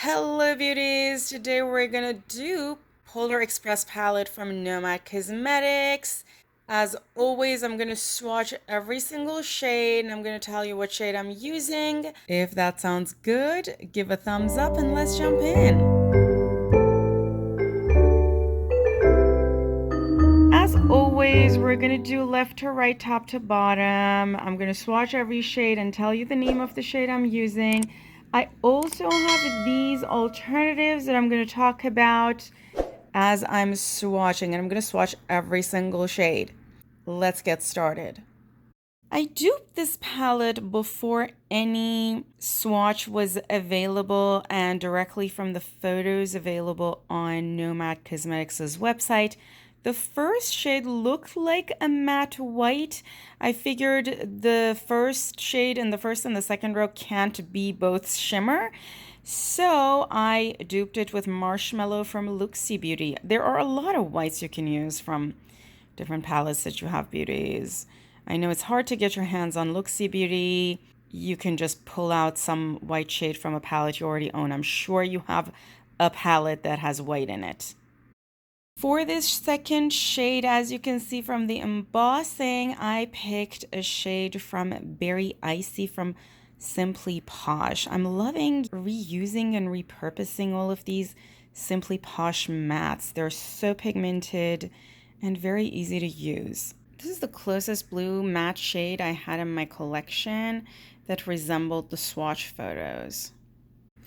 Hello beauties! Today we're gonna do Polar Express palette from Nomad Cosmetics. As always, I'm gonna swatch every single shade and I'm gonna tell you what shade I'm using. If that sounds good, give a thumbs up and let's jump in. As always, we're gonna do left to right, top to bottom. I'm gonna swatch every shade and tell you the name of the shade I'm using. I also have these alternatives that I'm going to talk about as I'm swatching, and I'm going to swatch every single shade. Let's get started. I duped this palette before any swatch was available and directly from the photos available on Nomad Cosmetics' website. The first shade looked like a matte white. I figured the first shade in the first and the second row can't be both shimmer. So I duped it with Marshmallow from Looxi Beauty. There are a lot of whites you can use from different palettes that you have, beauties. I know it's hard to get your hands on Looxi Beauty. You can just pull out some white shade from a palette you already own. I'm sure you have a palette that has white in it. For this second shade, as you can see from the embossing, I picked a shade from Berry Icy from Simply Posh. I'm loving reusing and repurposing all of these Simply Posh mattes. They're so pigmented and very easy to use. This is the closest blue matte shade I had in my collection that resembled the swatch photos.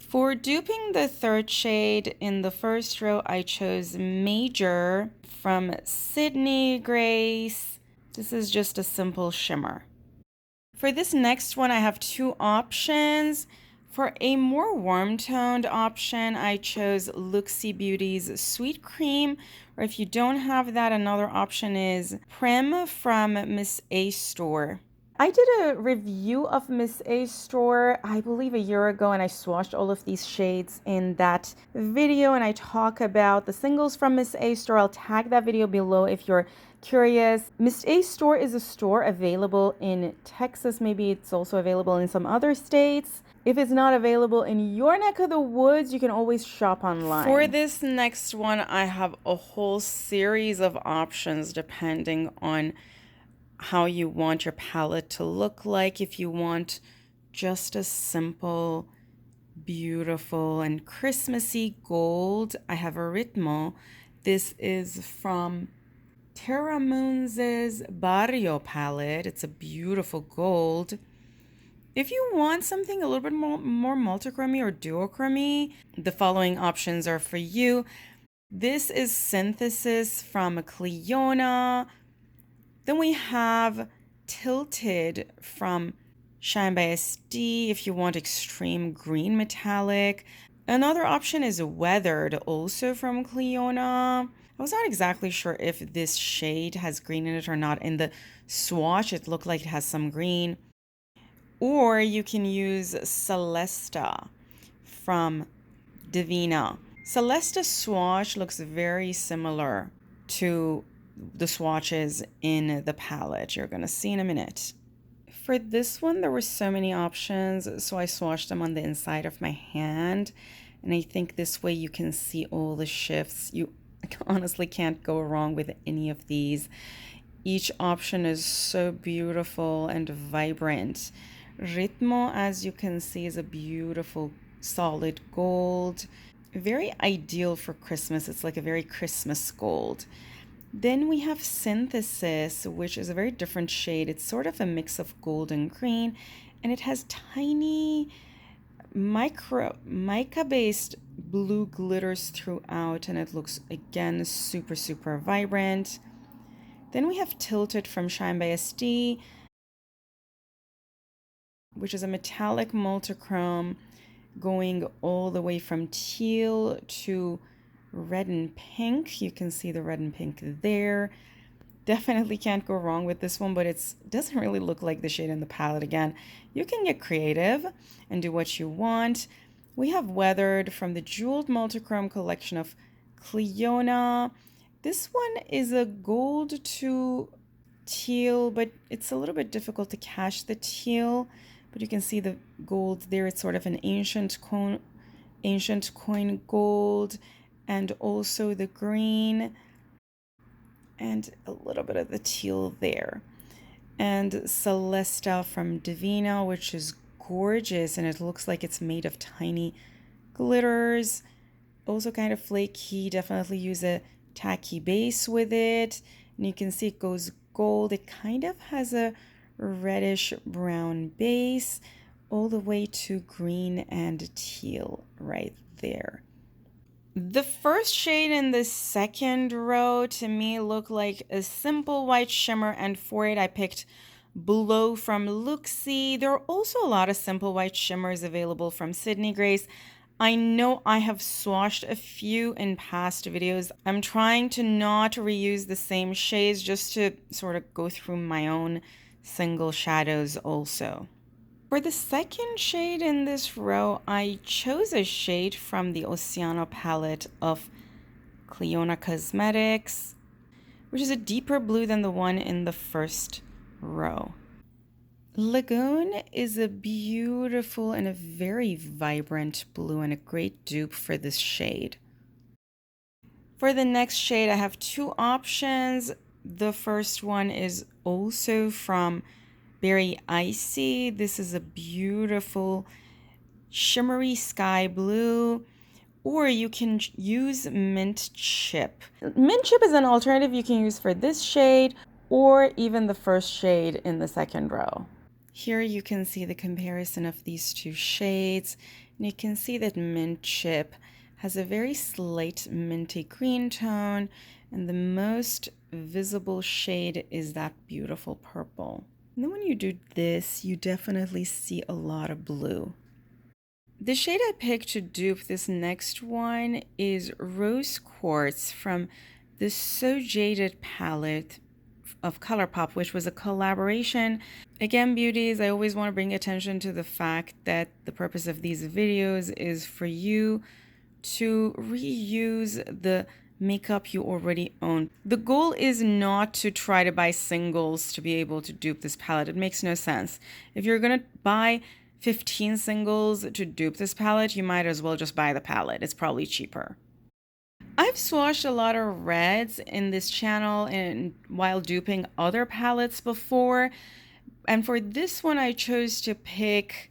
For duping the third shade in the first row, I chose Major from Sydney Grace. This is just a simple shimmer. For this next one, I have two options. For a more warm-toned option, I chose Looxi Beauty's Sweetcream, or if you don't have that, another option is Prim from Miss A Store. I did a review of Miss A Store, I believe a year ago, and I swatched all of these shades in that video, and I talk about the singles from Miss A Store. I'll tag that video below if you're curious. Miss A Store is a store available in Texas. Maybe it's also available in some other states. If it's not available in your neck of the woods, you can always shop online. For this next one, I have a whole series of options depending on how you want your palette to look like. If you want just a simple, beautiful, and Christmassy gold, I have a Ritmo. This is from Terramoons' Barrio palette. It's a beautiful gold. If you want something a little bit more multichromy or duochromy, the following options are for you. This is Synthesis from Clionadh. Then we have Tilted from Shine by SD if you want extreme green metallic. Another option is Weathered, also from Clionadh. I was not exactly sure if this shade has green in it or not. In the swatch, it looked like it has some green. Or you can use Celesta from Divina. Celesta swatch looks very similar to the swatches in the palette you're going to see in a minute. For this one, there were so many options, so I swatched them on the inside of my hand. And I think this way you can see all the shifts. You honestly can't go wrong with any of these. Each option is so beautiful and vibrant. Ritmo, as you can see, is a beautiful solid gold. Very ideal for Christmas. It's like a very Christmas gold. Then we have Synthesis, which is a very different shade. It's sort of a mix of gold and green, and it has tiny mica-based blue glitters throughout, and it looks, again, super, super vibrant. Then we have Tilted from Shine by SD, which is a metallic multichrome going all the way from teal to red and pink. You can see the red and pink there. Definitely can't go wrong with this one, but it doesn't really look like the shade in the palette. Again, you can get creative and do what you want. We have Weathered from the Jeweled Multichrome collection of Clionadh. This one is a gold to teal, but it's a little bit difficult to catch the teal. But you can see the gold there. It's sort of an ancient Ancient Coin Gold, and also the green, and a little bit of the teal there. And Celesta from Divina, which is gorgeous, and it looks like it's made of tiny glitters. Also kind of flaky. Definitely use a tacky base with it. And you can see it goes gold. It kind of has a reddish brown base all the way to green and teal right there. The first shade in the second row to me looked like a simple white shimmer, and for it I picked Blow from Looxi. There are also a lot of simple white shimmers available from Sydney Grace. I know I have swatched a few in past videos. I'm trying to not reuse the same shades just to sort of go through my own single shadows also. For the second shade in this row, I chose a shade from the Oceano palette of Clionadh Cosmetics, which is a deeper blue than the one in the first row. Lagoon is a beautiful and a very vibrant blue and a great dupe for this shade. For the next shade, I have two options. The first one is also from Very Icy. This is a beautiful shimmery sky blue, or you can use Mint Chip. Mint Chip is an alternative you can use for this shade or even the first shade in the second row. Here you can see the comparison of these two shades, and you can see that Mint Chip has a very slight minty green tone, and the most visible shade is that beautiful purple. And then when you do this, you definitely see a lot of blue. The shade I picked to dupe this next one is Rose Quartz from the So Jaded palette of Colourpop, which was a collaboration. Again, beauties, I always want to bring attention to the fact that the purpose of these videos is for you to reuse the makeup you already own. The goal is not to try to buy singles to be able to dupe this palette. It makes no sense. If you're going to buy 15 singles to dupe this palette, you might as well just buy the palette. It's probably cheaper. I've swatched a lot of reds in this channel and while duping other palettes before. And for this one, I chose to pick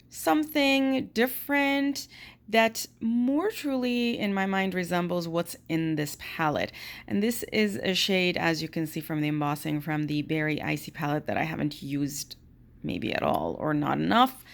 something different that more truly in my mind resembles what's in this palette. And this is a shade, as you can see from the embossing, from the Very Icy palette that I haven't used maybe at all or not enough.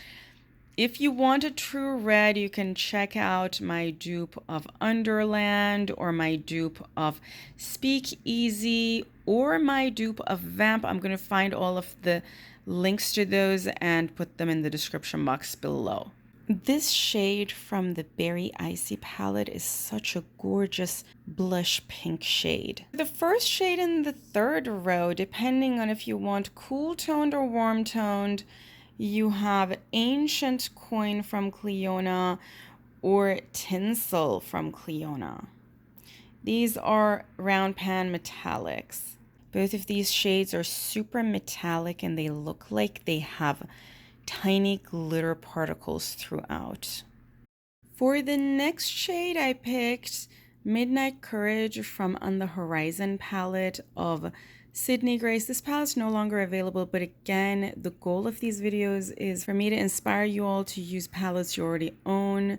If you want a true red, you can check out my dupe of Underland or my dupe of Speakeasy or my dupe of Vamp. I'm going to find all of the links to those and put them in the description box below. This shade from the Very Icy palette is such a gorgeous blush pink shade. The first shade in the third row, depending on if you want cool toned or warm toned, you have Ancient Coin from Clionadh or Tinsel from Clionadh. These are round pan metallics. Both of these shades are super metallic and they look like they have tiny glitter particles throughout. For the next shade, I picked Midnight Courage from On the Horizon palette of Sydney Grace. This palette is no longer available, but again, the goal of these videos is for me to inspire you all to use palettes you already own.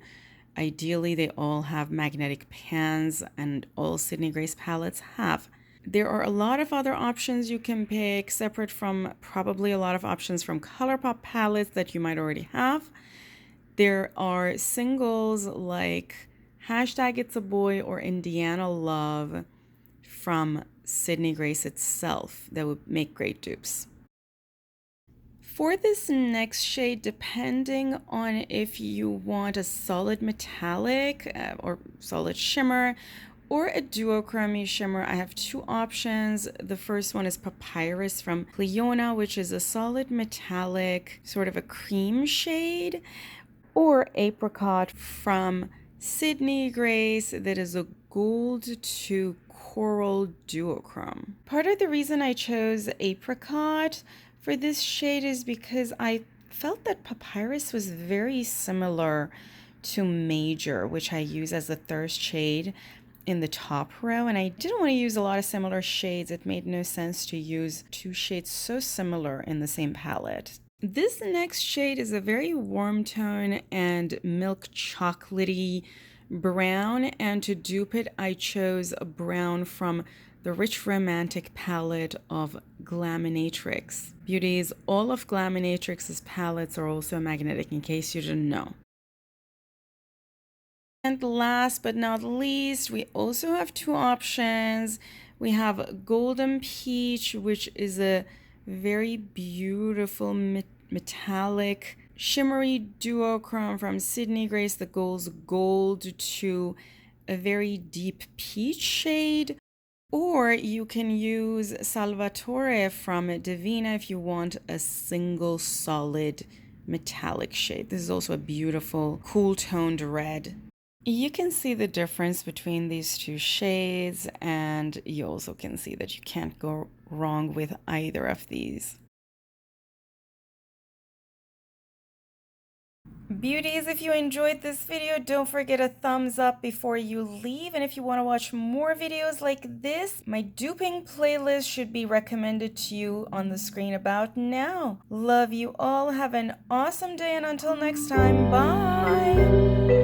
Ideally, they all have magnetic pans, and all Sydney Grace palettes have. There are a lot of other options you can pick, separate from probably a lot of options from Colourpop palettes that you might already have. There are singles like Hashtag It's a Boy or Indiana Love from Sydney Grace itself that would make great dupes. For this next shade, depending on if you want a solid metallic or solid shimmer or a duochrome shimmer, I have two options. The first one is Papyrus from Clionadh, which is a solid metallic, sort of a cream shade, or Apricot from Sydney Grace that is a gold to coral duochrome. Part of the reason I chose Apricot for this shade is because I felt that Papyrus was very similar to Major, which I use as the third shade in the top row, and I didn't want to use a lot of similar shades. It made no sense to use two shades so similar in the same palette. This next shade is a very warm tone and milk chocolatey brown, and to dupe it I chose a brown from the Rich Romantic palette of Glaminatrix. Beauties, all of Glaminatrix's palettes are also magnetic, in case you didn't know. And last but not least, we also have two options. We have Golden Peach, which is a very beautiful metallic shimmery duochrome from Sydney Grace that goes gold to a very deep peach shade. Or you can use Salvatore from Divina if you want a single solid metallic shade. This is also a beautiful cool toned red. You can see the difference between these two shades, and you also can see that you can't go wrong with either of these. Beauties, if you enjoyed this video, don't forget a thumbs up before you leave. And if you want to watch more videos like this, my duping playlist should be recommended to you on the screen about now. Love you all. Have an awesome day, and until next time, bye!